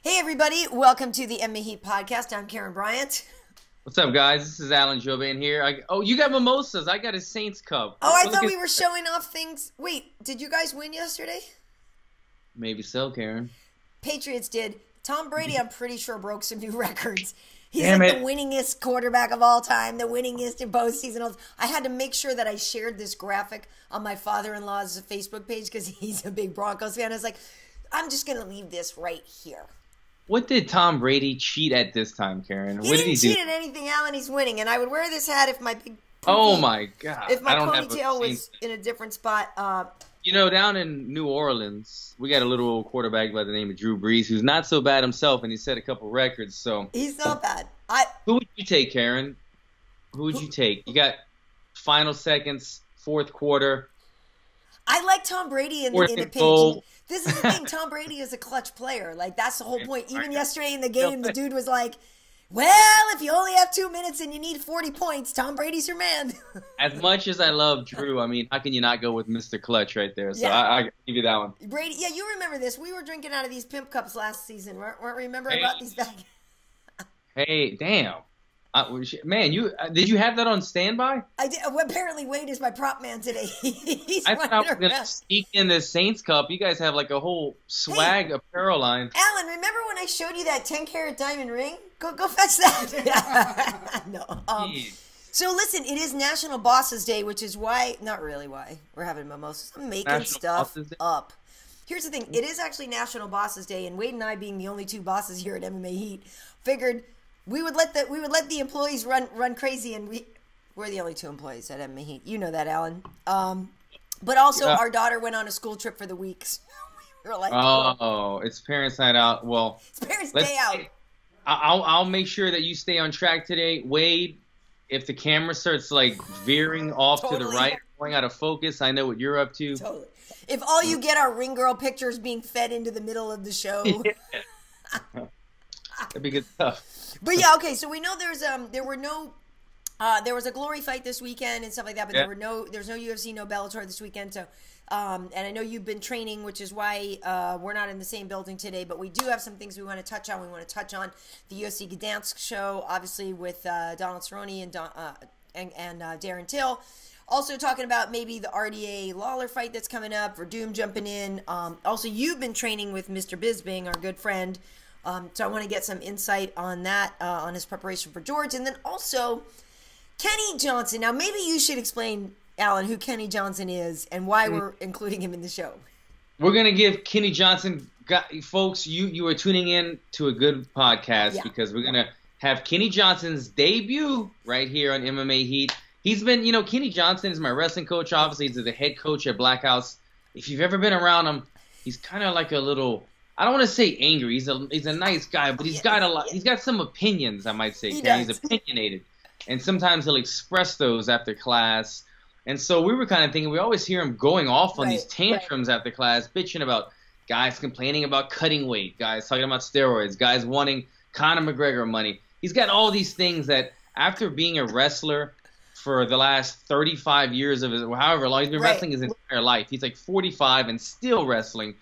Hey everybody, welcome to the MMA Heat podcast. I'm Karyn Bryant. What's up, guys? This is Alan Jouban here. Oh, you got mimosas. I got a Saints cup. Oh, I thought we were showing off things. Wait, did you guys win yesterday? Maybe so, Karyn. Patriots did. Tom Brady, I'm pretty sure, broke some new records. He's Damn like it. the winningest quarterback of all time, the winningest in postseason. I had to make sure that I shared this graphic on my father-in-law's Facebook page because he's a big Broncos fan. I was like, I'm just going to leave this right here. What did Tom Brady cheat at this time, Karyn? He What did he didn't do? cheat at anything, Alan. He's winning. And I would wear this hat if my big Oh, my God. if my I don't have ponytail was in a different spot. You know, down in New Orleans, we got a little quarterback by the name of Drew Brees, who's not so bad himself, and he set a couple records. So He's not bad. who would you take, Karyn? Who would you take? You got final seconds, fourth quarter. I like Tom Brady in Fourth the and pinch. goal. This is the thing. Tom Brady is a clutch player. Like, that's the whole point. Even yesterday in the game, the dude was like, well, if you only have 2 minutes and you need 40 points, Tom Brady's your man. As much as I love Drew, I mean, how can you not go with Mr. Clutch right there? So Yeah. I give you that one. Brady, yeah, you remember this. We were drinking out of these pimp cups last season. Remember I brought these back? Hey, damn. Man, did you have that on standby? I did. Well, apparently, Wade is my prop man today. He's I thought I was running going to around. sneak in the Saints Cup. You guys have like a whole swag apparel line. Alan, remember when I showed you that 10-carat diamond ring? Go fetch that. No. Jeez. So listen, it is National Bosses Day, which is why, not really why, we're having mimosas. I'm making National stuff Bosses Day? up. Here's the thing. It is actually National Bosses Day, and Wade and I, being the only two bosses here at MMA Heat, figured we would let the employees run crazy, and we're the only two employees at MMA Heat. You know that, Alan. But also, Yeah. our daughter went on a school trip for the week. So we were like, Oh, it's Parents' Night Out. Well, it's Parents' let's Day out. I'll make sure that you stay on track today. Wade, if the camera starts like veering off to the Totally. right, going out of focus, I know what you're up to. Totally. If all you get are ring girl pictures being fed into the middle of the show. That'd be good stuff. But yeah, okay, so we know there was a glory fight this weekend and stuff like that, but Yeah. there's no UFC, no Bellator this weekend. So, and I know you've been training, which is why we're not in the same building today. But we do have some things we want to touch on. We want to touch on the UFC Gdansk show, obviously with Donald Cerrone and Darren Till. Also talking about maybe the RDA Lawler fight that's coming up, Verdum jumping in. Also, you've been training with Mr. Bisping, our good friend. So I want to get some insight on that, on his preparation for George. And then also, Kenny Johnson. Now, maybe you should explain, Alan, who Kenny Johnson is and why we're including him in the show. We're gonna give Kenny Johnson, folks. You are tuning in to a good podcast because we're gonna have Kenny Johnson's debut right here on MMA Heat. He's been, Kenny Johnson is my wrestling coach. Obviously, he's the head coach at Black House. If you've ever been around him, he's kind of like a little. I don't want to say angry. He's a nice guy, but he's got a lot. He's got some opinions, I might say. He He's does. opinionated, and sometimes he'll express those after class. And so we were kind of thinking, we always hear him going off on these tantrums after class, bitching about guys complaining about cutting weight, guys talking about steroids, guys wanting Conor McGregor money. He's got all these things that after being a wrestler for the last 35 years of his, however long, he's been wrestling his entire life. He's like 45 and still wrestling.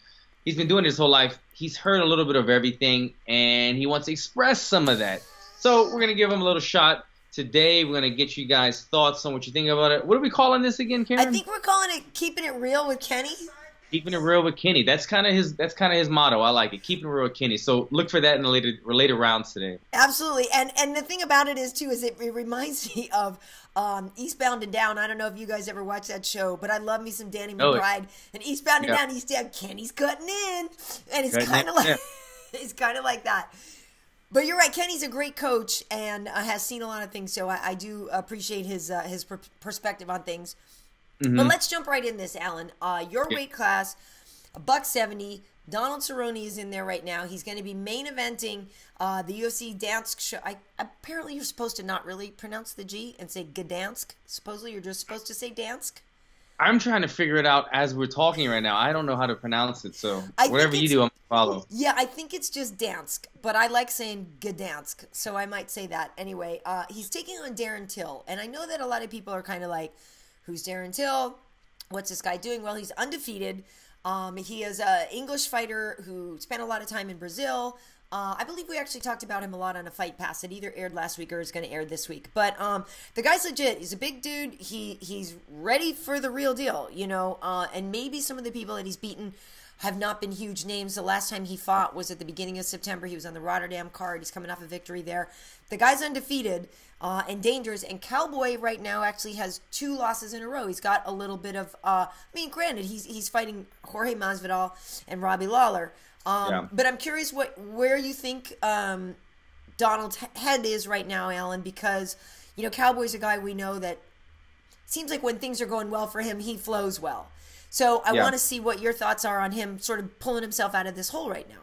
He's been doing it his whole life. He's heard a little bit of everything, and he wants to express some of that. So we're going to give him a little shot today. We're going to get you guys' thoughts on what you think about it. What are we calling this again, Karyn? I think we're calling it Keeping It Real with Kenny. Keeping it real with Kenny. That's kind of his motto. I like it. Keeping it real with Kenny. So look for that in the later rounds today. Absolutely. And the thing about it is, too, is it reminds me of Eastbound and Down. I don't know if you guys ever watched that show, but I love me some Danny McBride. And Eastbound and Down, he's down, Kenny's cutting in. And it's kind of like it's kind of like that. But you're right. Kenny's a great coach and has seen a lot of things. So I do appreciate his perspective on things. Mm-hmm. But let's jump right in this, Alan. Your weight class, $170. Donald Cerrone is in there right now. He's going to be main eventing the UFC Gdansk show. Apparently, you're supposed to not really pronounce the G and say Gdansk. Supposedly, you're just supposed to say Dansk. I'm trying to figure it out as we're talking right now. I don't know how to pronounce it, so whatever you do, I'm going to follow. Yeah, I think it's just Dansk, but I like saying Gdansk, so I might say that. Anyway, he's taking on Darren Till, and I know that a lot of people are kind of like, who's Darren Till? What's this guy doing? Well, he's undefeated. He is an English fighter who spent a lot of time in Brazil. I believe we actually talked about him a lot on a Fight Pass. It either aired last week or is going to air this week. But the guy's legit. He's a big dude. He's ready for the real deal, you know. And maybe some of the people that he's beaten have not been huge names. The last time he fought was at the beginning of September. He was on the Rotterdam card. He's coming off a victory there. The guy's undefeated and dangerous. And Cowboy right now actually has 2 losses in a row. He's got a little bit of, I mean, granted, he's fighting Jorge Masvidal and Robbie Lawler. But I'm curious where you think Donald's head is right now, Alan, because, you know, Cowboy's a guy we know that seems like when things are going well for him, he flows well. So I want to see what your thoughts are on him sort of pulling himself out of this hole right now.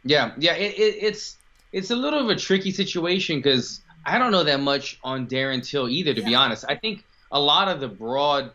Yeah, it's a little of a tricky situation because I don't know that much on Darren Till either, to be honest. I think a lot of the broad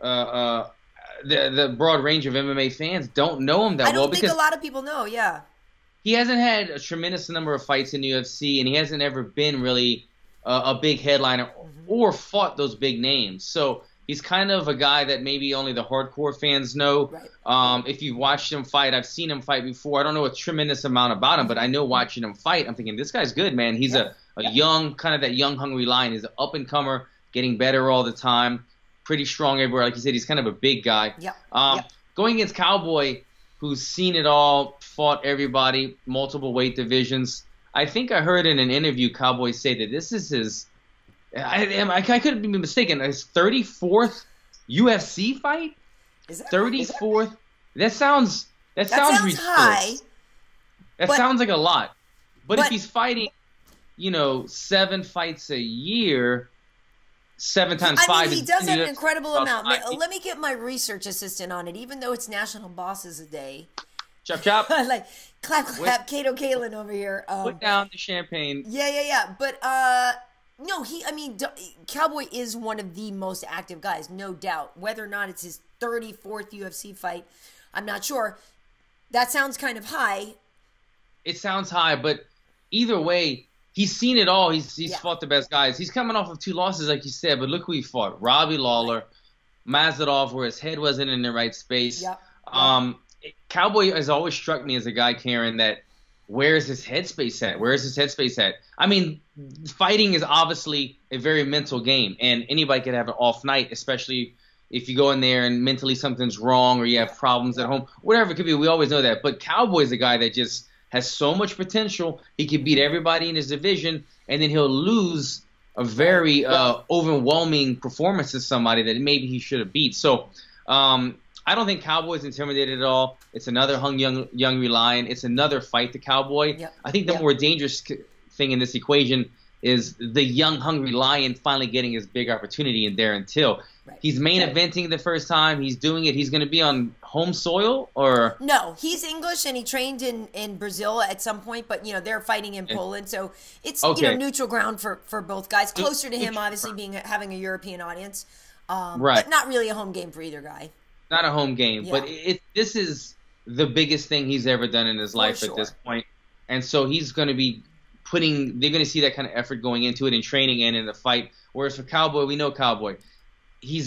the broad range of MMA fans don't know him that well. I don't think a lot of people know, he hasn't had a tremendous number of fights in the UFC, and he hasn't ever been really a big headliner or fought those big names. So he's kind of a guy that maybe only the hardcore fans know. Right. If you've watched him fight, I've seen him fight before. I don't know a tremendous amount about him, but I know watching him fight, I'm thinking, this guy's good, man. He's a young, kind of that young, hungry lion. He's an up-and-comer, getting better all the time, pretty strong everywhere. Like you said, he's kind of a big guy. Going against Cowboy, who's seen it all, fought everybody, multiple weight divisions. I think I heard in an interview Cowboy say that this is his – I could be mistaken. His 34th UFC fight? Is that 34th? That sounds ridiculous. High. That sounds like a lot. But if he's fighting, you know, 7 fights a year, 7 times 5. I mean, he does have an incredible amount. Let me get my research assistant on it, even though it's National Bosses a Day. Chop, chop. Like, clap, Kato Kalin over here. Put down the champagne. Yeah. But, no, Cowboy is one of the most active guys, no doubt. Whether or not it's his 34th UFC fight, I'm not sure. That sounds kind of high. It sounds high, but either way, he's seen it all. He's fought the best guys. He's coming off of 2 losses, like you said, but look who he fought. Robbie Lawler, Masvidal, where his head wasn't in the right space. Cowboy has always struck me as a guy, Karyn, that where is his headspace at? Where is his headspace at? I mean, fighting is obviously a very mental game, and anybody could have an off night, especially if you go in there and mentally something's wrong or you have problems at home, whatever it could be. We always know that. But Cowboy's a guy that just has so much potential. He could beat everybody in his division, and then he'll lose a very overwhelming performance to somebody that maybe he should have beat. So I don't think Cowboy's intimidated at all. It's another young lion. It's another fight to Cowboy. I think the more dangerous thing in this equation is the young, hungry lion finally getting his big opportunity in Darren Till. He's main eventing the first time. He's doing it. He's going to be on home soil, or no? He's English and he trained in Brazil at some point, but you know they're fighting in Poland, so it's you know neutral ground for both guys. Closer to him, obviously, having a European audience, but not really a home game for either guy. Not a home game, but this is the biggest thing he's ever done in his life at this point, and so he's going to be they're going to see that kind of effort going into it in training and in the fight. Whereas for Cowboy, we know Cowboy. He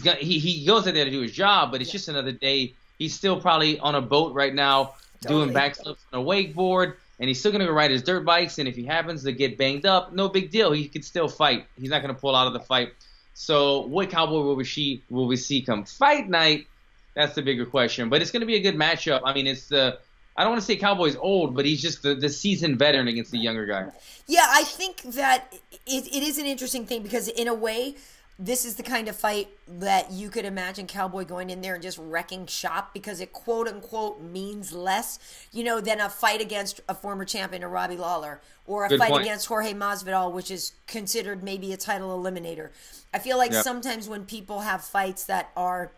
goes out there to do his job, but it's just another day. He's still probably on a boat right now doing backflips on a wakeboard, and he's still going to go ride his dirt bikes, and if he happens to get banged up, no big deal. He could still fight. He's not going to pull out of the fight. So what Cowboy will we see come fight night? That's the bigger question. But it's going to be a good matchup. I mean, I don't want to say Cowboy's old, but he's just the seasoned veteran against the younger guy. Yeah, I think that it is an interesting thing because in a way, this is the kind of fight that you could imagine Cowboy going in there and just wrecking shop because it quote-unquote means less, you know, than a fight against a former champion, a Robbie Lawler, or a fight against Jorge Masvidal, which is considered maybe a title eliminator. I feel like sometimes when people have fights that are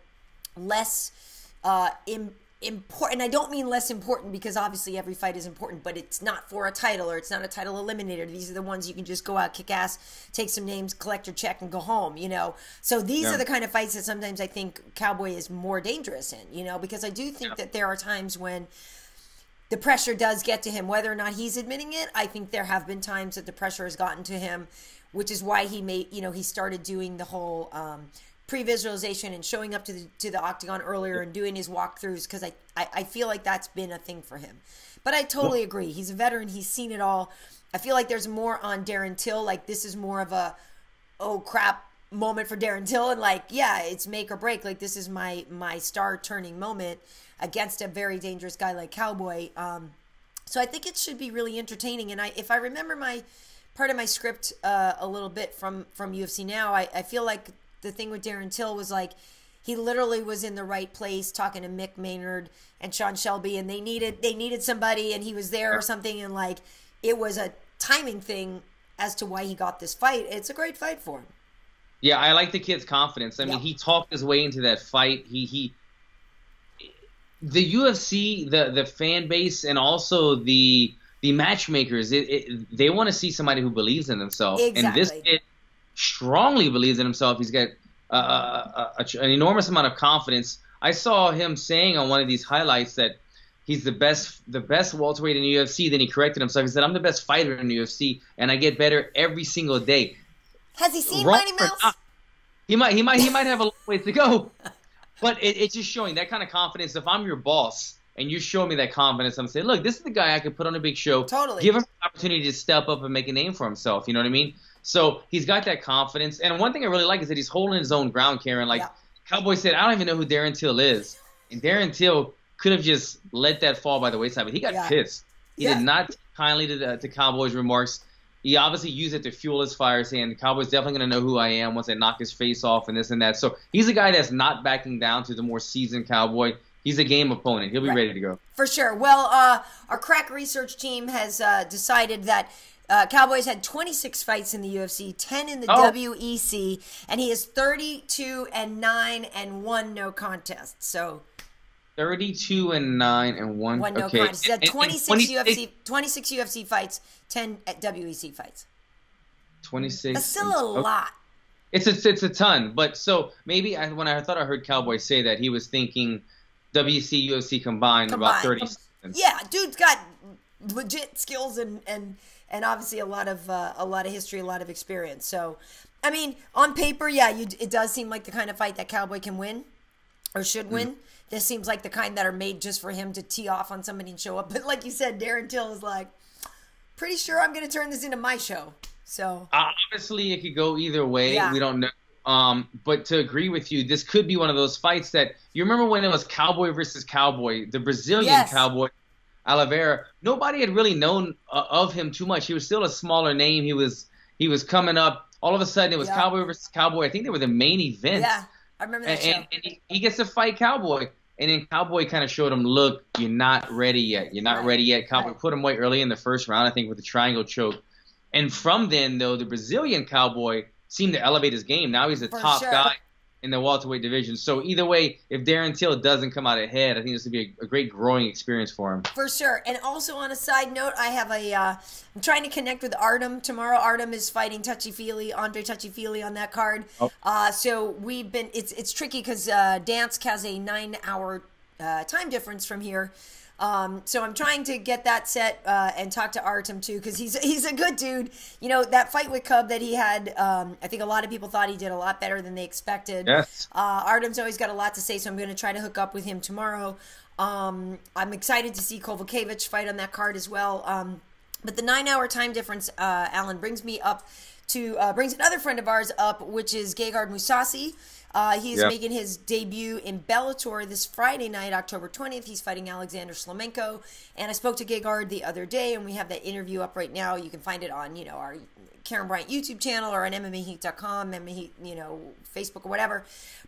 less important, and I don't mean less important because obviously every fight is important, but it's not for a title or it's not a title eliminator. These are the ones you can just go out, kick ass, take some names, collect your check, and go home, you know. So these are the kind of fights that sometimes I think Cowboy is more dangerous in, you know, because I do think that there are times when the pressure does get to him, whether or not he's admitting it. I think there have been times that the pressure has gotten to him, which is why he started doing the whole pre-visualization and showing up to the octagon earlier and doing his walkthroughs, because I feel like that's been a thing for him. But I totally agree. He's a veteran. He's seen it all. I feel like there's more on Darren Till. Like, this is more of a, oh crap moment for Darren Till, and like, yeah, it's make or break. Like, this is my star turning moment against a very dangerous guy like Cowboy. So I think it should be really entertaining. And if I remember my part of my script a little bit from UFC Now, I feel like the thing with Darren Till was like, he literally was in the right place talking to Mick Maynard and Sean Shelby, and they needed somebody, and he was there or something, and like, it was a timing thing as to why he got this fight. It's a great fight for him. Yeah, I like the kid's confidence. I mean, he talked his way into that fight. The UFC, the fan base, and also the matchmakers, they want to see somebody who believes in themselves. Exactly. And this kid strongly believes in himself. He's got an enormous amount of confidence. I saw him saying on one of these highlights that he's the best welterweight in the UFC. Then he corrected himself. He said, "I'm the best fighter in the UFC, and I get better every single day." Has he seen Mighty Mouse? He might have a long way to go, but it's just showing that kind of confidence. If I'm your boss and you show me that confidence, I'm saying, look, this is the guy I could put on a big show. Totally. Give him an opportunity to step up and make a name for himself. You know what I mean? So he's got that confidence. And one thing I really like is that he's holding his own ground, Karyn. Like, Cowboy said, I don't even know who Darren Till is. And Darren Till could have just let that fall by the wayside, but he got pissed. He did not take kindly to Cowboy's remarks. He obviously used it to fuel his fire, saying the Cowboy's definitely going to know who I am once I knock his face off and this and that. So he's a guy that's not backing down to the more seasoned Cowboy. He's a game opponent. He'll be ready to go. For sure. Well, our crack research team has decided that Cowboy's had 26 fights in the UFC, 10 in the WEC, and he is 32-9 and 1 no contest. So 32-9 and 1 no contest. He's had 26 UFC fights, 10 WEC fights. 26. That's still a lot. It's a ton. But so maybe when I thought I heard Cowboy say that, he was thinking WEC, UFC combined. About 30 seconds. Yeah, dude's got legit skills and obviously a lot of history, a lot of experience. So, I mean, on paper, it does seem like the kind of fight that Cowboy can win or should win. This seems like the kind that are made just for him to tee off on somebody and show up. But like you said, Darren Till is like, pretty sure I'm going to turn this into my show. So obviously, it could go either way. Yeah. We don't know. But to agree with you, this could be one of those fights that you remember when it was Cowboy versus Cowboy, the Brazilian Cowboy, Oliveira. Nobody had really known of him too much. He was still a smaller name. He was coming up. All of a sudden, it was Cowboy versus Cowboy. I think they were the main event. Yeah, I remember that show. And he gets to fight Cowboy. And then Cowboy kind of showed him, look, you're not ready yet. You're not ready yet. Cowboy put him away early in the first round, I think, with a triangle choke. And from then, though, the Brazilian Cowboy seemed to elevate his game. Now he's the top guy in the welterweight division. So either way, if Darren Till doesn't come out ahead, I think this would be a great growing experience for him. For sure. And also on a side note, I have I'm trying to connect with Artem tomorrow. Artem is fighting Andre Touchy-Feely on that card. So we've been, it's tricky because Gdansk has a 9-hour time difference from here. So I'm trying to get that set and talk to Artem too, because he's a good dude. You know, that fight with Cub that he had, I think a lot of people thought he did a lot better than they expected. Yes. Artem's always got a lot to say, so I'm going to try to hook up with him tomorrow. I'm excited to see Kovacevic fight on that card as well. But the 9-hour time difference, Alan, brings me up to brings another friend of ours up, which is Gegard Mousasi. He's making his debut in Bellator this Friday night, October 20th. He's fighting Alexander Shlemenko. And I spoke to Gegard the other day, and we have that interview up right now. You can find it on, our Karyn Bryant YouTube channel or on MMAHeat.com, MMA Heat, Facebook or whatever.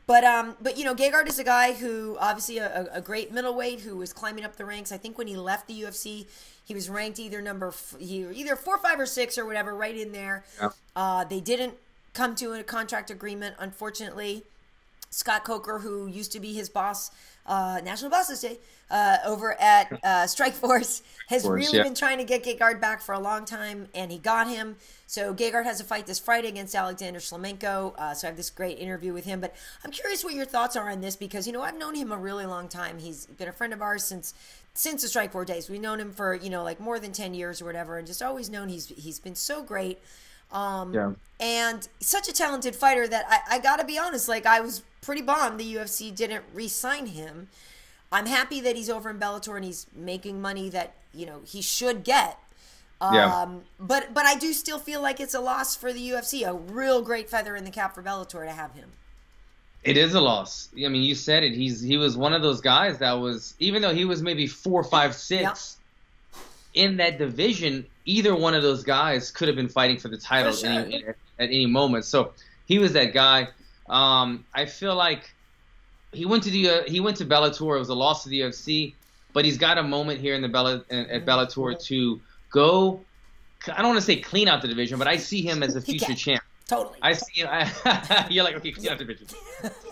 But Gegard is a guy who, obviously a great middleweight who was climbing up the ranks. I think when he left the UFC, he was ranked either 4, 5, or 6 or whatever, right in there. Yeah. They didn't come to a contract agreement, unfortunately. Scott Coker, who used to be his boss, National Bosses Day, over at Strikeforce, has really been trying to get Gegard back for a long time, and he got him. So Gegard has a fight this Friday against Alexander Shlemenko. So I have this great interview with him. But I'm curious what your thoughts are on this, because, I've known him a really long time. He's been a friend of ours since the Strikeforce days. We've known him for, more than 10 years or whatever, and just always known he's been so great. And such a talented fighter that I gotta be honest, like, I was pretty bummed the UFC didn't re-sign him. I'm happy that he's over in Bellator and he's making money that, you know, he should get. But I do still feel like it's a loss for the UFC. A real great feather in the cap for Bellator to have him. It is a loss. I mean, you said it. He was one of those guys that was, even though he was maybe 4, 5, 6 in that division, either one of those guys could have been fighting for the title at any moment. So he was that guy. I feel like he went to Bellator. It was a loss to the UFC, but he's got a moment here in the at Bellator to go. I don't want to say clean out the division, but I see him as a future champ. Totally. I see him. You're like, okay, clean out the division.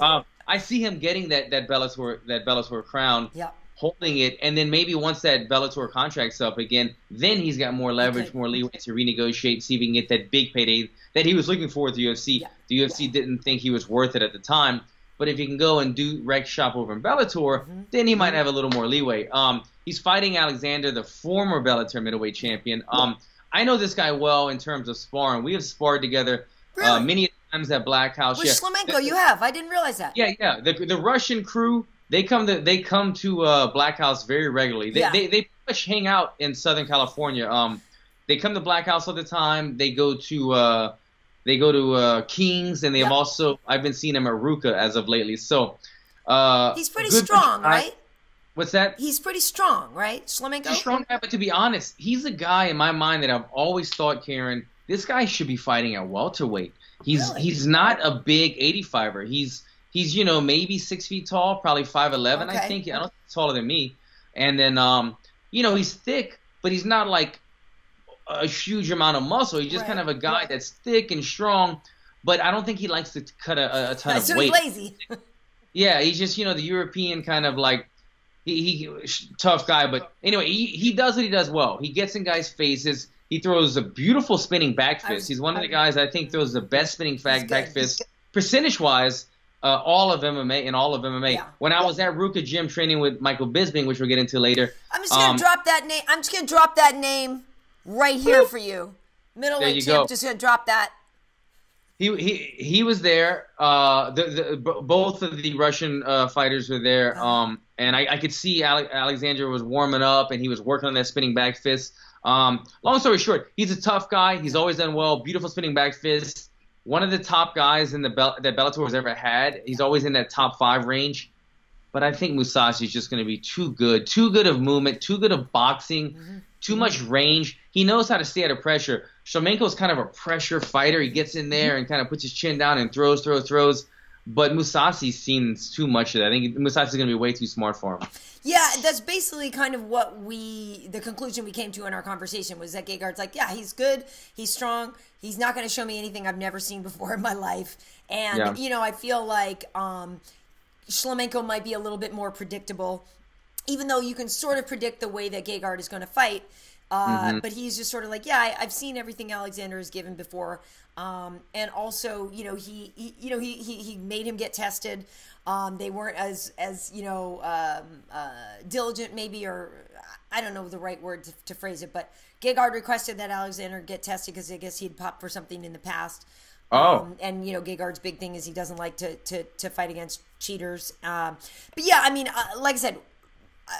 I see him getting that Bellator crown, holding it, and then maybe once that Bellator contract's up again, then he's got more leverage, more leeway to renegotiate, see if he can get that big payday that he was looking for at the UFC. The UFC didn't think he was worth it at the time. But if he can go and do rec shop over in Bellator, then he might have a little more leeway. He's fighting Alexander, the former Bellator middleweight champion. I know this guy well in terms of sparring. We have sparred together many times at Black House. With Shlemenko, you have. I didn't realize that. Yeah. The Russian crew, they come to Black House very regularly. They pretty much hang out in Southern California. They come to Black House all the time. They go to Kings, and they've also, I've been seeing him at Ruka as of lately. So he's pretty strong, right? What's that? He's pretty strong, right? Shlemenko? He's strong, but to be honest, he's a guy in my mind that I've always thought, Karyn, this guy should be fighting at welterweight. He's not a big 85er. He's maybe 6 feet tall, probably 5'11", I think. I don't think he's taller than me. And then he's thick, but he's not like a huge amount of muscle. He's just kind of a guy that's thick and strong, but I don't think he likes to cut a ton of weight. He's lazy. Yeah, he's just, the European kind of like, he tough guy. But anyway, he does what he does well. He gets in guys' faces. He throws a beautiful spinning back fist. He's one of the guys I think throws the best spinning back fist, percentage-wise, all of MMA. Yeah. When I was at Ruka Gym training with Michael Bisping, which we'll get into later. I'm just going to drop that name. I'm just going to drop that name right here for you. Middleweight champ, just going to drop that. He was there. Both of the Russian fighters were there. And I could see Alexander was warming up, and he was working on that spinning back fist. Long story short, he's a tough guy. He's always done well. Beautiful spinning back fist. One of the top guys in that Bellator has ever had. He's always in that top 5 range. But I think Mousasi is just going to be too good of movement, too good of boxing, too much range. He knows how to stay under pressure. Shlemenko is kind of a pressure fighter. He gets in there and kind of puts his chin down and throws. But Mousasi's seen too much of that. I think Mousasi's going to be way too smart for him. Yeah, that's basically kind of the conclusion we came to in our conversation was that Gegard's like, yeah, he's good, he's strong, he's not going to show me anything I've never seen before in my life. And, I feel like Shlemenko might be a little bit more predictable, even though you can sort of predict the way that Gegard is going to fight. But he's just sort of like, yeah, I've seen everything Alexander has given before. And also, he made him get tested. They weren't as diligent maybe, or I don't know the right word to phrase it, but Gegard requested that Alexander get tested because I guess he'd popped for something in the past. And Gegard's big thing is he doesn't like to fight against cheaters. But yeah, I mean, like I said,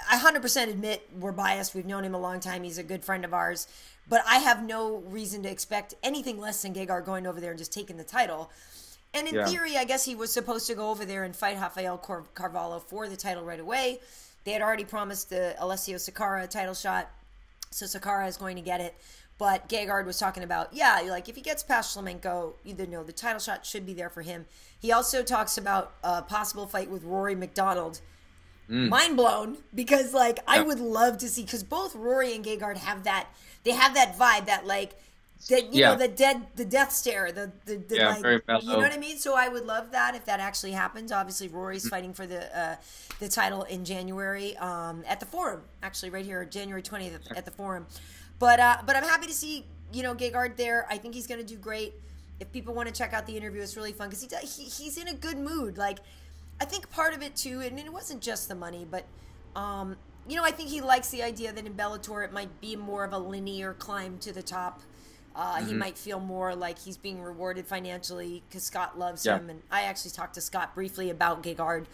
I 100% admit we're biased. We've known him a long time. He's a good friend of ours. But I have no reason to expect anything less than Gegard going over there and just taking the title. And in theory, I guess he was supposed to go over there and fight Rafael Carvalho for the title right away. They had already promised the Alessio Sakara title shot, so Sakara is going to get it. But Gegard was talking about, like if he gets past Shlemenko, the title shot should be there for him. He also talks about a possible fight with Rory McDonald. Mind blown, because I would love to see, because both Rory and Gegard have that. They have that vibe, that the death stare, very mellow. You know what I mean? So I would love that if that actually happens. Obviously, Rory's fighting for the title in January at the Forum, actually right here, January 20th at the Forum. But I'm happy to see Gegard there. I think he's going to do great. If people want to check out the interview, it's really fun because he's in a good mood. I think part of it too, and it wasn't just the money, but I think he likes the idea that in Bellator it might be more of a linear climb to the top. He might feel more like he's being rewarded financially because Scott loves him. And I actually talked to Scott briefly about Gegard.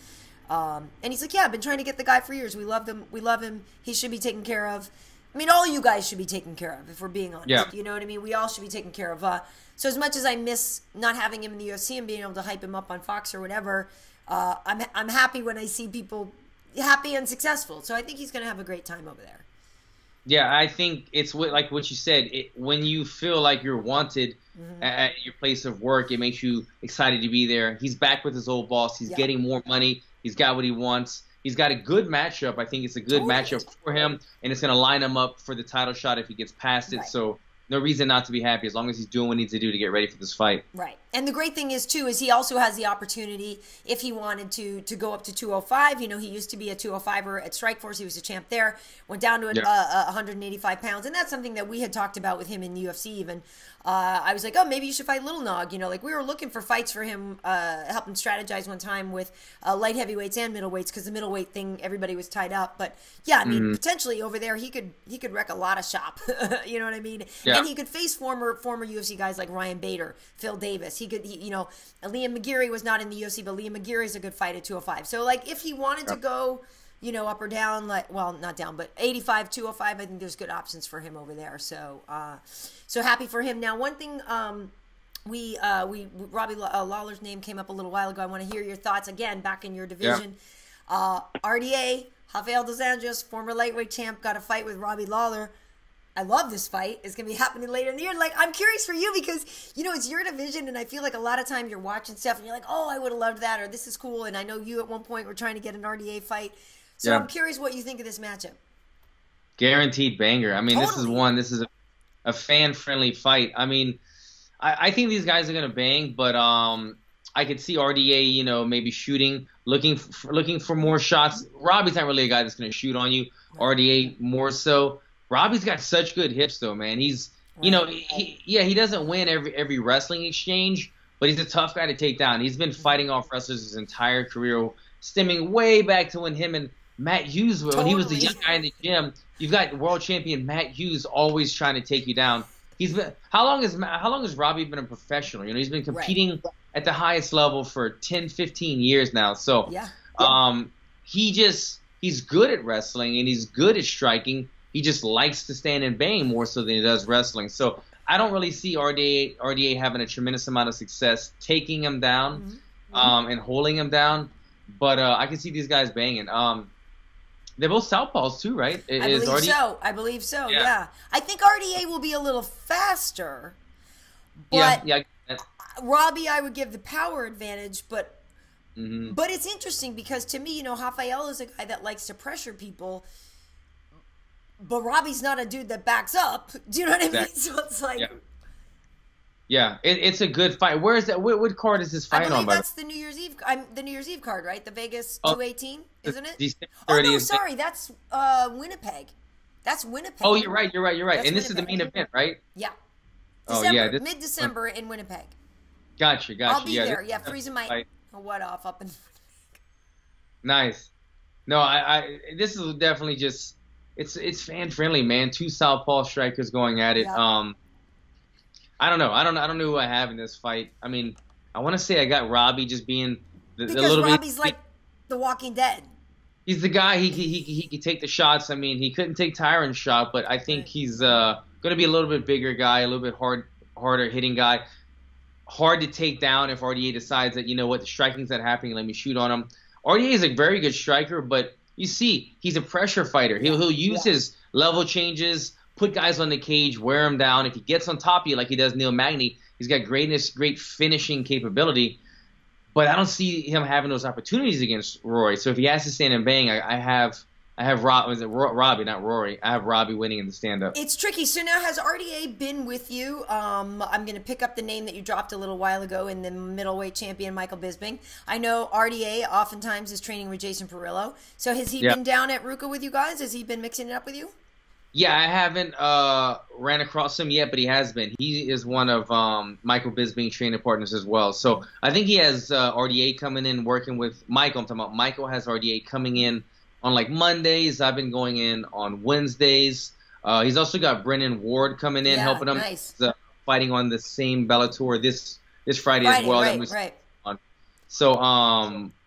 And he's like, yeah, I've been trying to get the guy for years. We love him. We love him. He should be taken care of. I mean, all you guys should be taken care of, if we're being honest. Yeah. You know what I mean? We all should be taken care of. So as much as I miss not having him in the UFC and being able to hype him up on Fox or whatever, I'm happy when I see people happy and successful. So I think he's going to have a great time over there. Yeah, I think it's like what you said. When you feel like you're wanted at your place of work, it makes you excited to be there. He's back with his old boss. He's getting more money. He's got what he wants. He's got a good matchup. I think it's a good matchup for him, and it's going to line him up for the title shot if he gets past it. So no reason not to be happy as long as he's doing what he needs to do to get ready for this fight. Right. And the great thing is, too, is he also has the opportunity, if he wanted to go up to 205. You know, he used to be a 205er at Strikeforce. He was a champ there. Went down to 185 pounds. And that's something that we had talked about with him in the UFC even. I was like, oh, maybe you should fight Little Nog. You know, like we were looking for fights for him, helping strategize one time with light heavyweights and middleweights because the middleweight thing, everybody was tied up. But, yeah, I mean, potentially over there he could wreck a lot of shop. You know what I mean? Yeah. And he could face former UFC guys like Ryan Bader, Phil Davis. You know, Liam McGeary was not in the UFC, but Liam McGeary is a good fight at 205. So, like, if he wanted to go, you know, up or down, like, well, not down, but 85, 205, I think there's good options for him over there. So, so happy for him. Now, one thing, Robbie Lawler's name came up a little while ago. I want to hear your thoughts again, back in your division. RDA, Rafael dos Anjos, former lightweight champ, got a fight with Robbie Lawler. I love this fight. It's going to be happening later in the year. Like, I'm curious for you because, you know, it's your division, and I feel like a lot of time you're watching stuff, and you're like, oh, I would have loved that, or this is cool, and I know you at one point were trying to get an RDA fight. So I'm curious what you think of this matchup. Guaranteed banger. I mean, this is a fan-friendly fight. I mean, I think these guys are going to bang, but I could see RDA, you know, maybe shooting, looking for more shots. Robbie's not really a guy that's going to shoot on you. RDA more so. Robbie's got such good hips, though, man. He's, you know, he doesn't win every wrestling exchange, but he's a tough guy to take down. He's been fighting off wrestlers his entire career, stemming way back to when him and Matt Hughes were, when he was the young guy in the gym. You've got world champion Matt Hughes always trying to take you down. He's been how long has Robbie been a professional? You know, he's been competing at the highest level for 10, 15 years now. So he's good at wrestling and he's good at striking. He just likes to stand and bang more so than he does wrestling. So I don't really see RDA having a tremendous amount of success taking him down and holding him down. But I can see these guys banging. They're both southpaws too, right? I believe so, yeah. I think RDA will be a little faster. But Robbie, I would give the power advantage. But it's interesting because to me, you know, Rafael is a guy that likes to pressure people. But Robbie's not a dude that backs up. Do you know what I mean? So it's like... Yeah, it's a good fight. Where is that? What card is this fight on? I believe that's the New Year's Eve. The New Year's Eve card, right? The Vegas 218, isn't it? December 30th. Oh no, sorry, that's Winnipeg. That's Winnipeg. Oh, you're right. That's and Winnipeg. This is the main event, right? Yeah. Mid-December in Winnipeg. Gotcha. I'll be there. Yeah, freezing my what off up in. Nice. No, I this is definitely just. It's fan friendly, man. Two southpaw strikers going at it. Yeah. I don't know. I don't know who I have in this fight. I mean, I want to say I got Robbie just being because Robbie's like The Walking Dead. He's the guy. He can take the shots. I mean, he couldn't take Tyron's shot, but I think he's going to be a little bit bigger guy, a little bit harder hitting guy. Hard to take down if RDA decides that, you know what, the striking's not happening, let me shoot on him. RDA is a very good striker, but you see, he's a pressure fighter. He'll use his level changes, put guys on the cage, wear them down. If he gets on top of you like he does Neil Magny, he's got great finishing capability. But I don't see him having those opportunities against Rory. So if he has to stand and bang, I have Robbie, not Rory. I have Robbie winning in the stand-up. It's tricky. So now has RDA been with you? I'm going to pick up the name that you dropped a little while ago in the middleweight champion, Michael Bisping. I know RDA oftentimes is training with Jason Parillo. So has he been down at RVCA with you guys? Has he been mixing it up with you? Yeah, I haven't ran across him yet, but he has been. He is one of Michael Bisping's training partners as well. So I think he has RDA coming in working with Michael. I'm talking about Michael has RDA coming in on like Mondays. I've been going in on Wednesdays. He's also got Brennan Ward coming in helping him. Nice. He's a fighting on the same Bellator this Friday as well. Right. So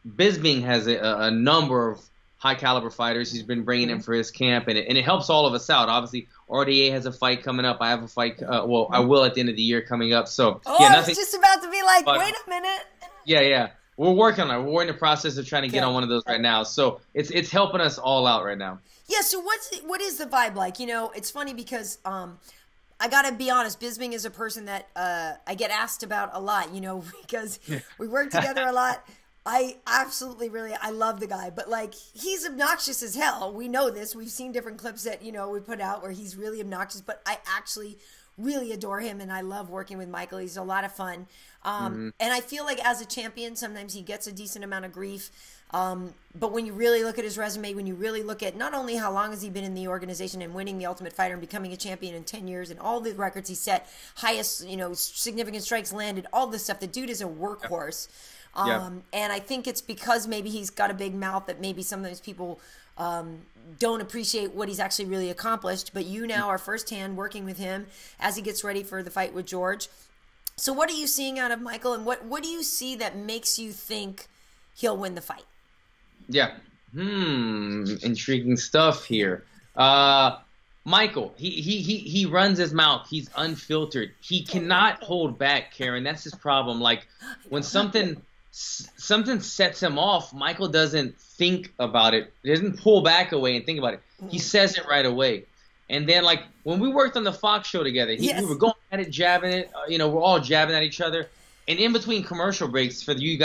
Bisping has a number of high caliber fighters. He's been bringing in for his camp, and it helps all of us out. Obviously, RDA has a fight coming up. I have a fight. Well, I will at the end of the year coming up. So I was just about to be like, wait a minute. Yeah. We're working on it. We're in the process of trying to get on one of those right now. So it's helping us all out right now. Yeah. So what is the vibe like? You know, it's funny because I gotta be honest. Bisping is a person that I get asked about a lot. You know, because we work together a lot. I absolutely I love the guy, but like he's obnoxious as hell. We know this. We've seen different clips that, you know, we put out where he's really obnoxious, but I actually really adore him and I love working with Michael. He's a lot of fun. And I feel like as a champion, sometimes he gets a decent amount of grief. But when you really look at his resume, when you really look at not only how long has he been in the organization and winning the Ultimate Fighter and becoming a champion in 10 years and all the records he set, highest, you know, significant strikes landed, all this stuff. The dude is a workhorse. And I think it's because maybe he's got a big mouth that maybe sometimes people don't appreciate what he's actually really accomplished. But you now are firsthand working with him as he gets ready for the fight with George. So what are you seeing out of Michael, and what do you see that makes you think he'll win the fight? Yeah. Intriguing stuff here. Michael, he runs his mouth. He's unfiltered. He cannot hold back, Karyn. That's his problem. Like when something sets him off, Michael doesn't think about it. He doesn't pull back away and think about it. He says it right away. And then, like, when we worked on the Fox show together, we were going at it, jabbing it. You know, we're all jabbing at each other. And in between commercial breaks, for you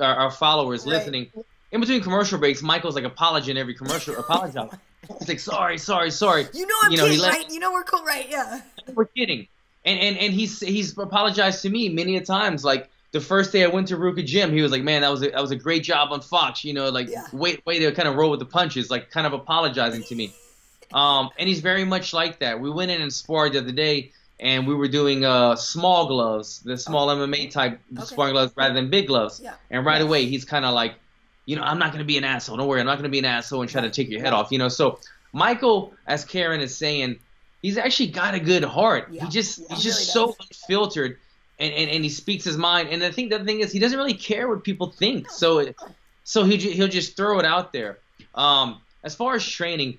our followers listening, in between commercial breaks, Michael's like apologizing every commercial. Apologize. He's like, sorry. You know I'm kidding, right? You know we're cool, right? Yeah. We're kidding. And he's apologized to me many a times. Like the first day I went to Ruka Gym, he was like, man, that was a great job on Fox. You know, like way to kind of roll with the punches, like kind of apologizing to me. And he's very much like that. We went in and sparred the other day, and we were doing small gloves, the small MMA type sparring gloves rather than big gloves. Yeah. And right away, he's kind of like, you know, I'm not going to be an asshole. Don't worry, I'm not going to be an asshole and try to take your head off. You know, so Michael, as Karyn is saying, he's actually got a good heart. Yeah. He's just so unfiltered, and he speaks his mind. And I think the thing is, he doesn't really care what people think. So he'll just throw it out there. As far as training,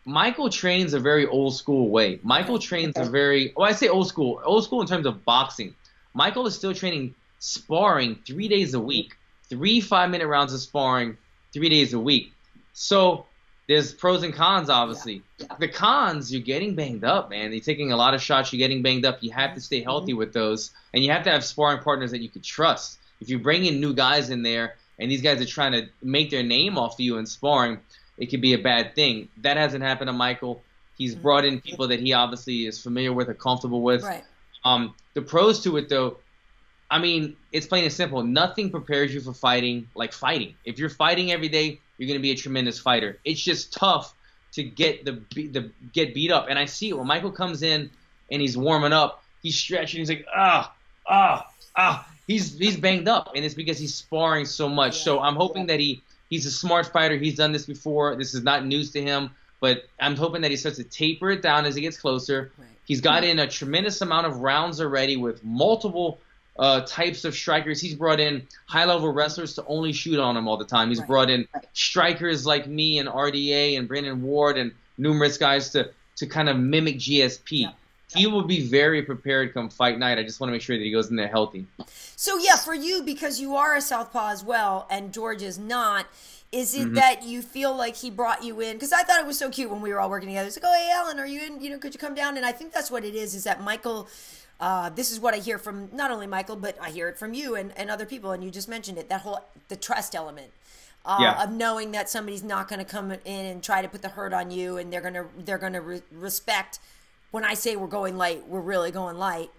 Michael trains a very old school way. Michael trains a very, I say old school in terms of boxing. Michael is still training sparring 3 days a week, 3 5-minute rounds of sparring 3 days a week. So there's pros and cons, obviously. Yeah. The cons, you're getting banged up, man. You're taking a lot of shots, you're getting banged up. You have to stay healthy with those, and you have to have sparring partners that you could trust. If you bring in new guys in there, and these guys are trying to make their name off of you in sparring, it could be a bad thing. That hasn't happened to Michael. He's brought in people that he obviously is familiar with or comfortable with. Right. The pros to it, though, I mean, it's plain and simple. Nothing prepares you for fighting like fighting. If you're fighting every day, you're going to be a tremendous fighter. It's just tough to get get beat up. And I see it when Michael comes in and he's warming up. He's stretching. He's like, He's banged up, and it's because he's sparring so much. Yeah. So I'm hoping that he's a smart fighter. He's done this before. This is not news to him. But I'm hoping that he starts to taper it down as he gets closer. Right. He's got in a tremendous amount of rounds already with multiple types of strikers. He's brought in high-level wrestlers to only shoot on him all the time. He's brought in strikers like me and RDA and Brandon Ward and numerous guys to kind of mimic GSP. Yeah. He will be very prepared come fight night. I just want to make sure that he goes in there healthy. So, yeah, for you, because you are a southpaw as well and George is not, is it that you feel like he brought you in? Because I thought it was so cute when we were all working together. It's like, oh, hey, Alan, are you in? You know, could you come down? And I think that's what it is that Michael, this is what I hear from not only Michael, but I hear it from you and other people, and you just mentioned it, the trust element. Of knowing that somebody's not going to come in and try to put the hurt on you, and they're gonna respect. When I say we're going light, we're really going light.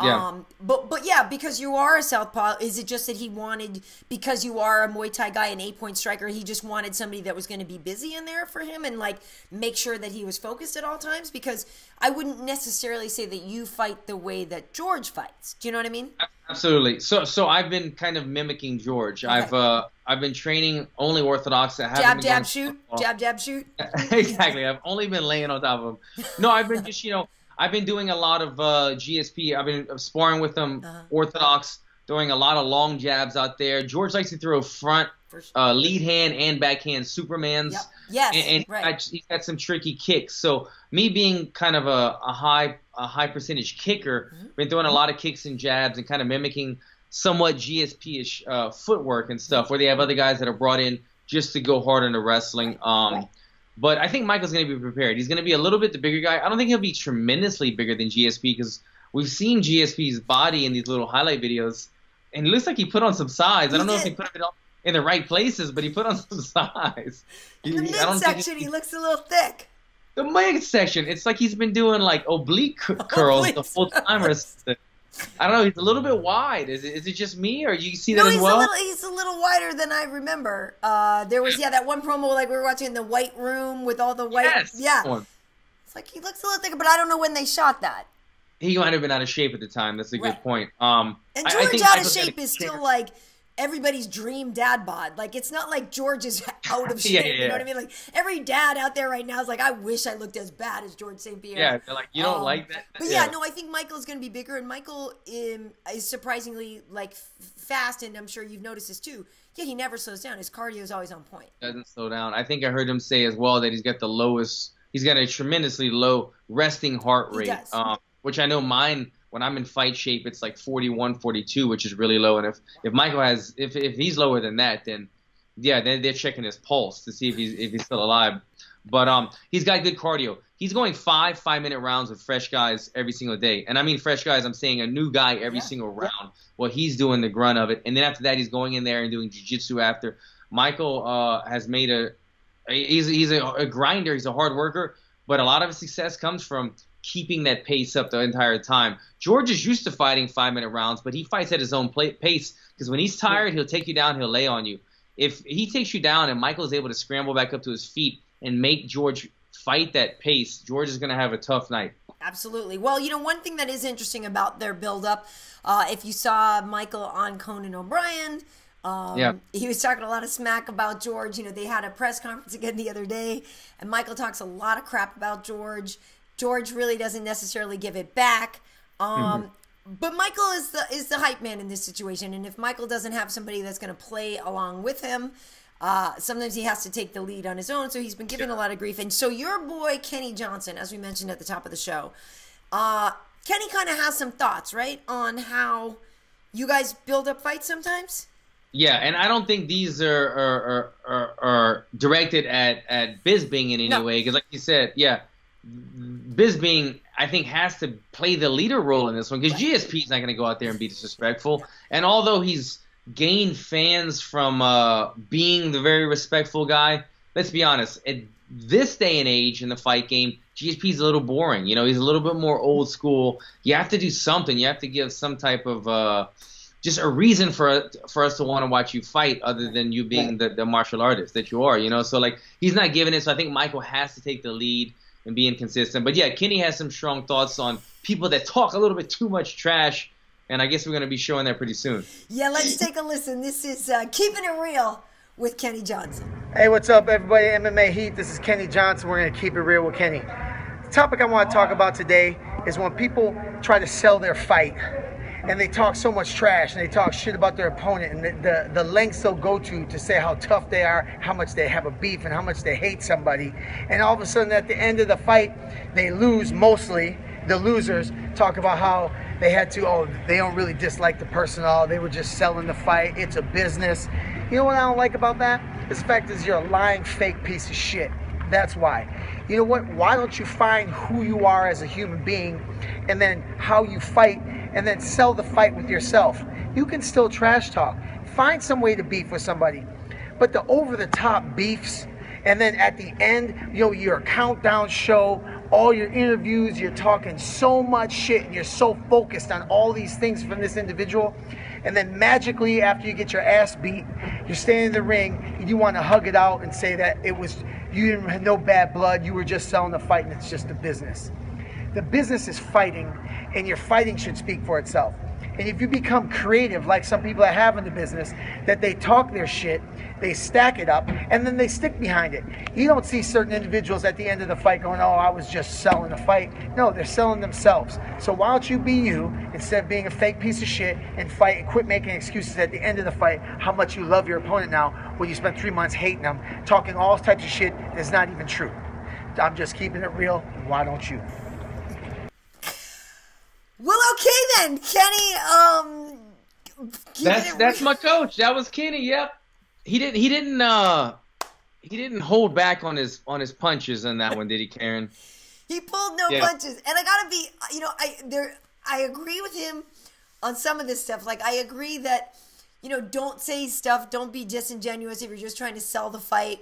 Yeah. But yeah, because you are a southpaw, is it just that he wanted, because you are a Muay Thai guy, an 8-point striker, he just wanted somebody that was going to be busy in there for him and like make sure that he was focused at all times? Because I wouldn't necessarily say that you fight the way that George fights. Do you know what I mean? Absolutely. So I've been kind of mimicking George. Okay. I've been training only orthodox. Jab, jab, shoot. Jab, jab, shoot. Exactly. I've only been laying on top of him. No, I've been just, I've been doing a lot of GSP. I've been sparring with him, orthodox, throwing a lot of long jabs out there. George likes to throw front, lead hand and backhand Supermans. Yep. Yes, and right. he's got some tricky kicks. So me being kind of a high percentage kicker, been throwing a lot of kicks and jabs and kind of mimicking somewhat GSP-ish footwork and stuff, where they have other guys that are brought in just to go hard into wrestling. But I think Michael's going to be prepared. He's going to be a little bit the bigger guy. I don't think he'll be tremendously bigger than GSP, because we've seen GSP's body in these little highlight videos, and it looks like he put on some size. I don't know if he put it in the right places, but he put on some size. In the midsection, he looks a little thick. The midsection, it's like he's been doing like oblique curls the whole time. I don't know. He's a little bit wide. Is it just me, or you see that as well? He's a little wider than I remember. There was that one promo like we were watching in the white room with all the white. Yes, it's like he looks a little thicker, but I don't know when they shot that. He might have been out of shape at the time. That's a good point. And George out of shape is still like everybody's dream dad bod. Like, it's not like George is out of shape. You know what I mean? Like, every dad out there right now is like, I wish I looked as bad as George St-Pierre. Yeah, they're like, you don't like that? But I think Michael's going to be bigger, and Michael is surprisingly, like, fast, and I'm sure you've noticed this too. Yeah, he never slows down. His cardio is always on point. Doesn't slow down. I think I heard him say as well that he's got a tremendously low resting heart rate. He does. Which I know mine, when I'm in fight shape, it's like 41, 42, which is really low. And if Michael if he's lower than that, then then they're checking his pulse to see if he's still alive. But he's got good cardio. He's going 5-minute rounds with fresh guys every single day. And I mean fresh guys, I'm saying a new guy every single round. Well, he's doing the grunt of it. And then after that, he's going in there and doing jiu-jitsu after. Michael has made he's a grinder. He's a hard worker. But a lot of his success comes from keeping that pace up the entire time. George is used to fighting 5-minute rounds, but he fights at his own pace, because when he's tired, he'll take you down, he'll lay on you. If he takes you down and Michael is able to scramble back up to his feet and make George fight that pace, George is going to have a tough night. Absolutely. Well, one thing that is interesting about their build-up, if you saw Michael on Conan O'Brien, he was talking a lot of smack about George. They had a press conference again the other day, and Michael talks a lot of crap about George. George really doesn't necessarily give it back. But Michael is the hype man in this situation, and if Michael doesn't have somebody that's going to play along with him, sometimes he has to take the lead on his own. So he's been given a lot of grief. And so your boy Kenny Johnson, as we mentioned at the top of the show, Kenny kind of has some thoughts, right, on how you guys build up fights sometimes. Yeah, and I don't think these are directed at Bisping in any way, because like you said, Bisping, I think, has to play the leader role in this one, because GSP is not going to go out there and be disrespectful. And although he's gained fans from being the very respectful guy, let's be honest, at this day and age in the fight game, GSP is a little boring. He's a little bit more old school. You have to do something. You have to give some type of just a reason for us to want to watch you fight, other than you being the martial artist that you are. So like, he's not giving it. So I think Michael has to take the lead and being consistent. But Kenny has some strong thoughts on people that talk a little bit too much trash, and I guess we're going to be showing that pretty soon. Yeah, let's take a listen. This is Keeping It Real with Kenny Johnson. Hey, what's up, everybody? MMA Heat, this is Kenny Johnson. We're going to keep it real with Kenny. The topic I want to talk about today is when people try to sell their fight, and they talk so much trash, and they talk shit about their opponent, and the lengths they'll go to say how tough they are, how much they have a beef, and how much they hate somebody. And all of a sudden, at the end of the fight, they lose. Mostly the losers talk about how they had to, they don't really dislike the person at all. They were just selling the fight. It's a business. You know what I don't like about that? The fact is, you're a lying, fake piece of shit. That's why. You know what? Why don't you find who you are as a human being, and then how you fight, and then sell the fight with yourself? You can still trash talk. Find some way to beef with somebody. But the over-the-top beefs, and then at the end, your countdown show, all your interviews, you're talking so much shit, and you're so focused on all these things from this individual, and then magically, after you get your ass beat, you're standing in the ring, and you want to hug it out and say that you didn't have no bad blood, you were just selling the fight, and it's just a business. The business is fighting, and your fighting should speak for itself. And if you become creative, like some people that have in the business, that they talk their shit, they stack it up, and then they stick behind it. You don't see certain individuals at the end of the fight going, oh, I was just selling the fight. No, they're selling themselves. So why don't you be you instead of being a fake piece of shit and fight and quit making excuses at the end of the fight how much you love your opponent now when you spent 3 months hating them, talking all types of shit that's not even true. I'm just keeping it real. Why don't you? Well, okay then, Kenny. That's my coach. That was Kenny. Yep. He didn't hold back on his punches on that one, did he, Karyn? He pulled no punches, and I gotta be, I agree with him on some of this stuff. Like, I agree that, don't say stuff, don't be disingenuous if you're just trying to sell the fight.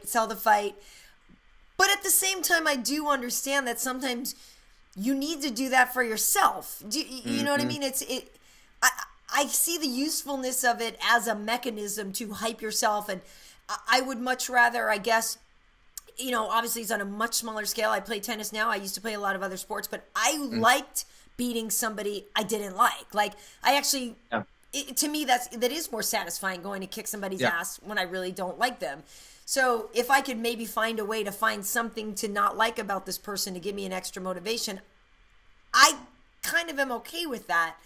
But at the same time, I do understand that sometimes you need to do that for yourself. You know what I mean? I see the usefulness of it as a mechanism to hype yourself, and I would much rather, I guess, obviously it's on a much smaller scale. I play tennis now. I used to play a lot of other sports, but I liked beating somebody I didn't like. Like, I actually, to me, that is more satisfying, going to kick somebody's ass when I really don't like them. So if I could maybe find a way to find something to not like about this person to give me an extra motivation, I kind of am okay with that.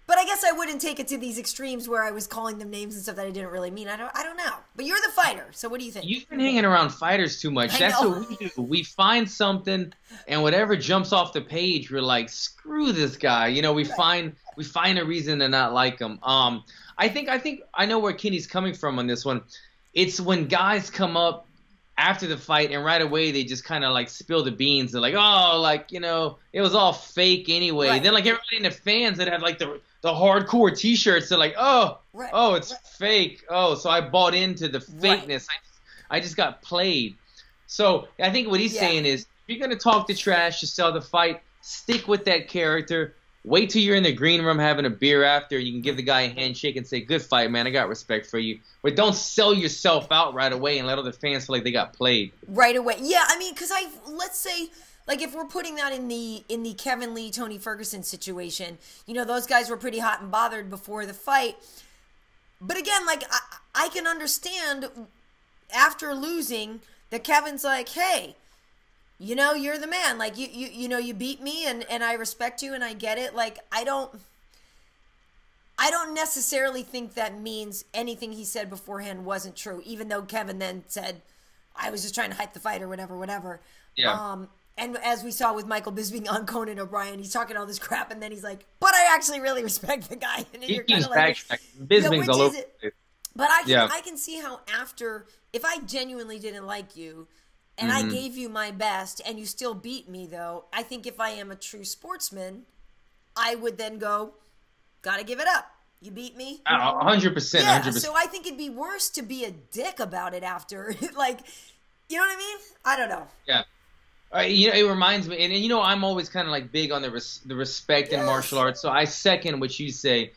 But I guess I wouldn't take it to these extremes where I was calling them names and stuff that I didn't really mean. I don't know. But you're the fighter, so what do you think? You've been hanging around fighters too much. That's what we do. We find something, and whatever jumps off the page, we're like, screw this guy. We find a reason to not like him. I think I know where Kenny's coming from on this one. It's when guys come up after the fight and right away they just kind of like spill the beans. They're like, oh, like, it was all fake anyway. Right. Then like everybody in the fans that have like the hardcore T-shirts, they're like, oh, it's fake. Oh, so I bought into the fakeness. Right. I just got played. So I think what he's saying is, if you're going to talk the trash to sell the fight, stick with that character. Wait till you're in the green room having a beer after. You can give the guy a handshake and say, good fight, man. I got respect for you. But don't sell yourself out right away and let other fans feel like they got played. Right away. Yeah, I mean, because let's say, like, if we're putting that in the Kevin Lee, Tony Ferguson situation, those guys were pretty hot and bothered before the fight. But again, like, I can understand after losing that Kevin's like, hey, you're the man. Like, you beat me and I respect you and I get it. Like, I don't necessarily think that means anything he said beforehand wasn't true, even though Kevin then said, I was just trying to hype the fight or whatever. Yeah. And as we saw with Michael Bisping on Conan O'Brien, he's talking all this crap and then he's like, but I actually really respect the guy. And you're kind of like, Bisping's all over it. But I can see how after, if I genuinely didn't like you, and I gave you my best, and you still beat me, though, I think if I am a true sportsman, I would then go, gotta give it up. You beat me. 100%. Yeah, 100%. so I think it'd be worse to be a dick about it after. Like, you know what I mean? I don't know. Yeah. It reminds me, and I'm always kind of like big on the respect in martial arts, so I second what you say,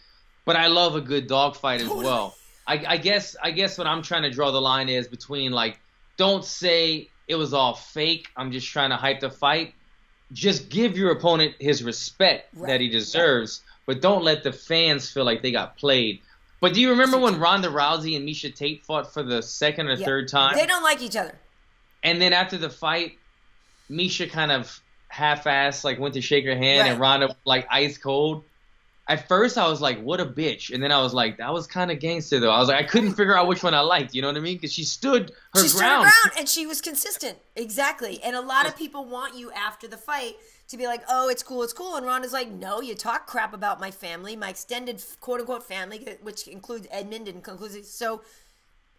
but I love a good dogfight as well. I guess what I'm trying to draw the line is between, like, don't say it was all fake, I'm just trying to hype the fight. Just give your opponent his respect that he deserves, but don't let the fans feel like they got played. But do you remember when Ronda Rousey and H.E.A.T fought for the second or third time? They don't like each other. And then after the fight, Misha kind of half-assed, like, went to shake her hand, and Ronda, like, ice cold. At first, I was like, what a bitch. And then I was like, that was kind of gangster, though. I was like, I couldn't figure out which one I liked. You know what I mean? Because she stood her ground. And she was consistent. Exactly. And a lot of people want you after the fight to be like, oh, it's cool, it's cool. And Ronda's like, no, you talk crap about my family, my extended quote-unquote family, which includes Edmund and concludes. So,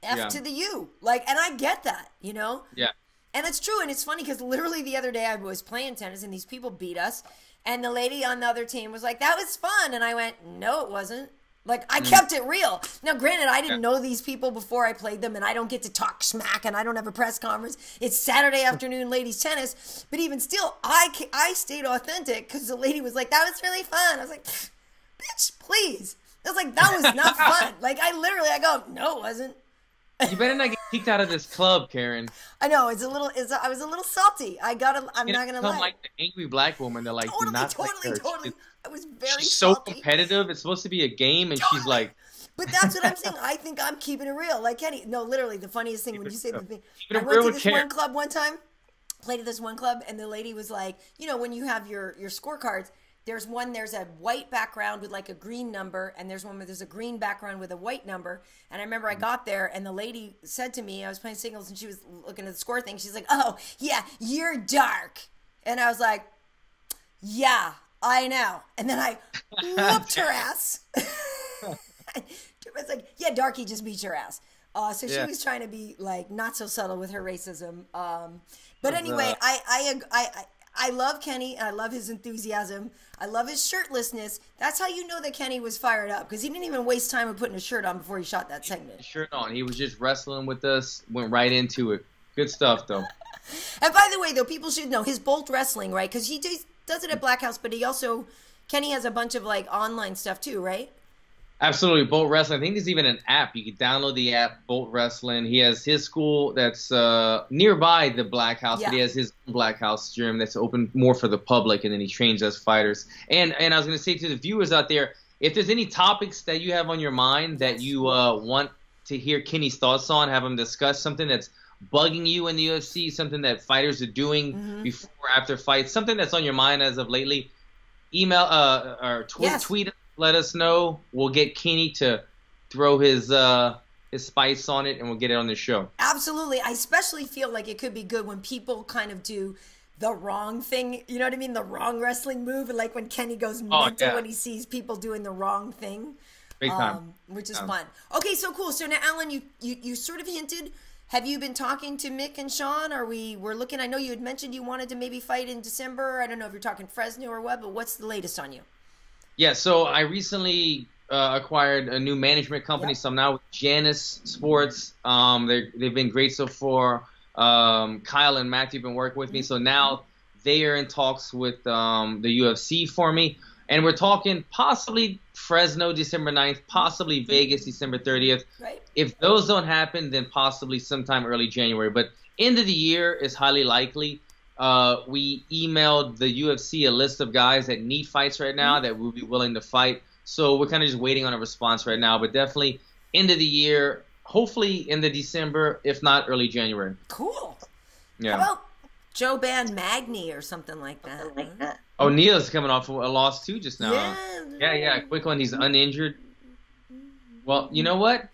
F to the U. Like, and I get that, Yeah. And it's true. And it's funny because literally the other day I was playing tennis and these people beat us. And the lady on the other team was like, that was fun. And I went, no, it wasn't. Like, I kept it real. Now, granted, I didn't know these people before I played them, and I don't get to talk smack, and I don't have a press conference. It's Saturday afternoon ladies tennis. But even still, I stayed authentic because the lady was like, that was really fun. I was like, bitch, please. I was like, that was not fun. Like, I go, no, it wasn't. You better not get kicked out of this club, Karyn. I know it's a little. I was a little salty. I'm not gonna lie. Like the angry black woman that like totally, did not totally. I was very she's so salty. competitive. It's supposed to be a game, and she's like. But that's what I'm saying. I think I'm keeping it real. Like Kenny. No, literally, the funniest thing when you say the thing. I went to this one club one time. Played at this one club, and the lady was like, you know, when you have your scorecards, there's a white background with like a green number, and there's one where there's a green background with a white number. And I remember I got there, and the lady said to me, I was playing singles, and she was looking at the score thing. She's like, "Oh, yeah, you're dark." And I was like, "Yeah, I know." And then I whooped her ass. I was like, "Yeah, darky just beat your ass." So she was trying to be like not so subtle with her racism. But anyway, I love Kenny, and I love his enthusiasm. I love his shirtlessness. That's how you know that Kenny was fired up, because he didn't even waste time with putting a shirt on before he shot that segment. Shirt on. He was just wrestling with us, went right into it. Good stuff, though. And by the way, though, people should know his Bolt Wrestling, right? Because he does it at Black House, but Kenny has a bunch of like online stuff too, right? Absolutely, Bolt Wrestling. I think there's even an app. You can download the app, Bolt Wrestling. He has his school that's nearby the Black House, but he has his Black House gym that's open more for the public, and then he trains us fighters. And I was going to say to the viewers out there, if there's any topics that you have on your mind that you want to hear Kenny's thoughts on, have him discuss something that's bugging you in the UFC, something that fighters are doing before or after fights, something that's on your mind as of lately, email or tweet. Let us know. We'll get Kenny to throw his spice on it, and we'll get it on the show. Absolutely. I especially feel like it could be good when people kind of do the wrong thing. You know what I mean? The wrong wrestling move. And like when Kenny goes mental when he sees people doing the wrong thing. Big time. Which is fun. Okay, so cool. So now, Alan, you sort of hinted. Have you been talking to Mick and Sean? We're looking. I know you had mentioned you wanted to maybe fight in December. I don't know if you're talking Fresno or what, but what's the latest on you? Yeah, so I recently acquired a new management company, so I'm now with Janus Sports. They've been great so far. Kyle and Matthew have been working with me, so now they are in talks with the UFC for me. And we're talking possibly Fresno December 9th, possibly Vegas December 30th. Right. If those don't happen, then possibly sometime early January. But end of the year is highly likely. We emailed the UFC a list of guys that need fights right now that will be willing to fight. So we're kind of just waiting on a response right now. But definitely end of the year, hopefully end of December, if not early January. Cool. Yeah. How about Jouban Magny or something like that? Oh, Neil's coming off a loss too just now. Yeah. Quick one. He's uninjured. Well, you know what?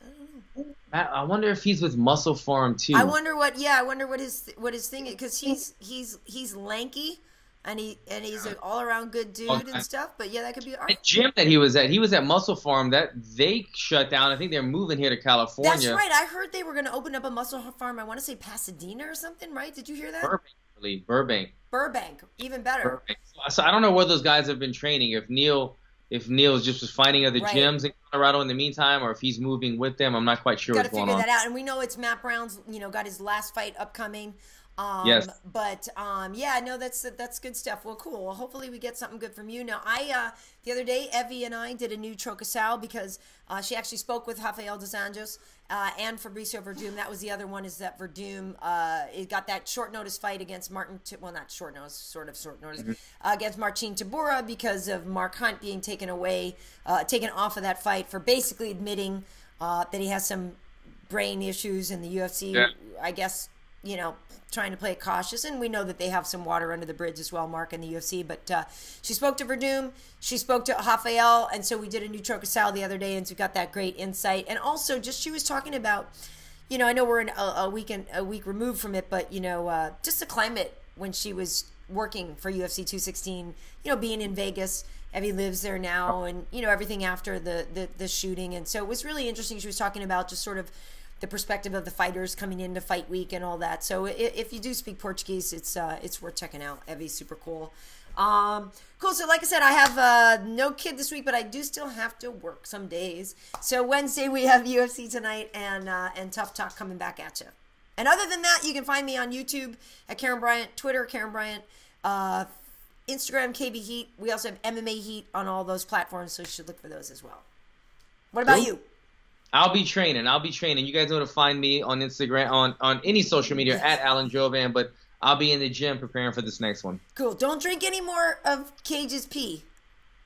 I wonder if he's with Muscle Farm too. I wonder what his thing is, because he's lanky and he's an all around good dude and stuff. But yeah, that could be. The gym that he was at Muscle Farm, that they shut down. I think they're moving here to California. That's right. I heard they were going to open up a Muscle Farm. I want to say Pasadena or something, right? Did you hear that? Burbank. Even better. Burbank. So I don't know where those guys have been training. If Neil just was finding other gyms in Colorado in the meantime, or if he's moving with them, I'm not quite sure what's going on. Got to figure that out. And we know it's Matt Brown's, got his last fight upcoming. Yes. But no, that's good stuff. Well, cool. Well, hopefully we get something good from you. Now, the other day, Evie and I did a new Trocasal because she actually spoke with Rafael dos Anjos and Fabricio Verdum. That was the other one, is that Verdum it got that short notice fight against not short notice, sort of short notice, against Marcin Tybura because of Mark Hunt being taken off of that fight for basically admitting that he has some brain issues in the UFC. Yeah. I guess, trying to play it cautious, and we know that they have some water under the bridge as well, Mark, in the UFC. But she spoke to Verdum, she spoke to Rafael, and so we did a new Trocasal the other day, and so we got that great insight. And also, just she was talking about, I know we're in a week removed from it, but just the climate when she was working for UFC 216, being in Vegas. Evie lives there now, and everything after the shooting, and so it was really interesting. She was talking about just sort of the perspective of the fighters coming into fight week and all that. So if you do speak Portuguese, it's worth checking out. Evie's super cool. Cool. So like I said, I have no kid this week, but I do still have to work some days. So Wednesday we have UFC tonight and Tough Talk coming back at you. And other than that, you can find me on YouTube at Karyn Bryant, Twitter Karyn Bryant, Instagram KB Heat. We also have MMA Heat on all those platforms, so you should look for those as well. What about you? I'll be training. You guys know to find me on Instagram, on any social media at Alan Jouban, but I'll be in the gym preparing for this next one. Cool. Don't drink any more of Cage's pee.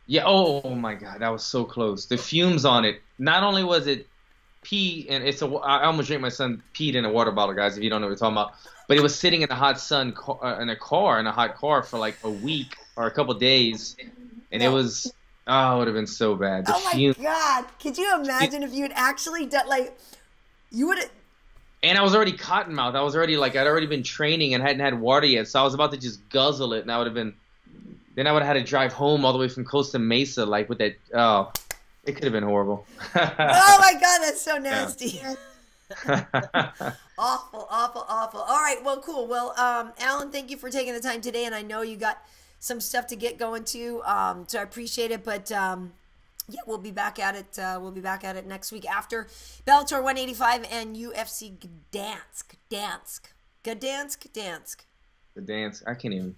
Yeah. Oh my God, that was so close. The fumes on it. Not only was it pee, and I almost drank my son peed in a water bottle, guys. If you don't know what we're talking about, but it was sitting in the hot sun in a hot car for like a week or a couple days, and it was. Oh, it would have been so bad. My God. Could you imagine if you had actually done, like, you would have. And I was already cotton mouth. I was already, like, I'd already been training and hadn't had water yet. So I was about to just guzzle it. And I would have been, then I would have had to drive home all the way from Costa Mesa, like, with that, oh, it could have been horrible. Oh, my God. That's so nasty. Awful, awful, awful. All right. Well, cool. Well, Alan, thank you for taking the time today. And I know you got some stuff to get going to, so I appreciate it. But yeah, we'll be back at it. We'll be back at it next week after Bellator 185 and UFC Gdansk. Gdansk. I can't even.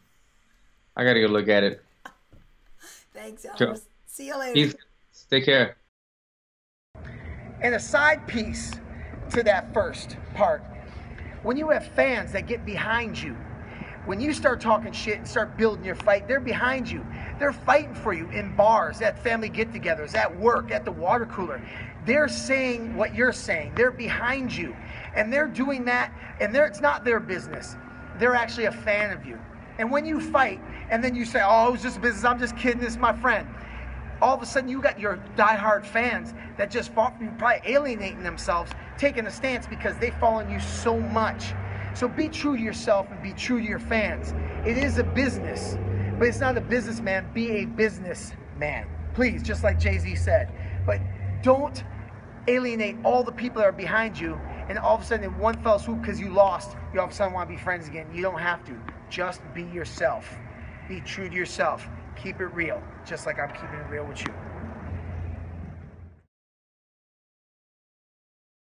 I gotta go look at it. Thanks, Alan. Sure. See you later. Peace. Take care. And a side piece to that first part, when you have fans that get behind you, when you start talking shit and start building your fight, they're behind you. They're fighting for you in bars, at family get-togethers, at work, at the water cooler. They're saying what you're saying. They're behind you. And they're doing that, and it's not their business. They're actually a fan of you. And when you fight, and then you say, oh, it was just business, I'm just kidding, this is my friend. All of a sudden, you got your diehard fans that just fought for you, probably alienating themselves, taking a stance because they follow you so much. So be true to yourself and be true to your fans. It is a business, but it's not a businessman. Be a businessman. Please, just like Jay-Z said. But don't alienate all the people that are behind you, and all of a sudden in one fell swoop because you lost, you all of a sudden want to be friends again. You don't have to. Just be yourself. Be true to yourself. Keep it real, just like I'm keeping it real with you.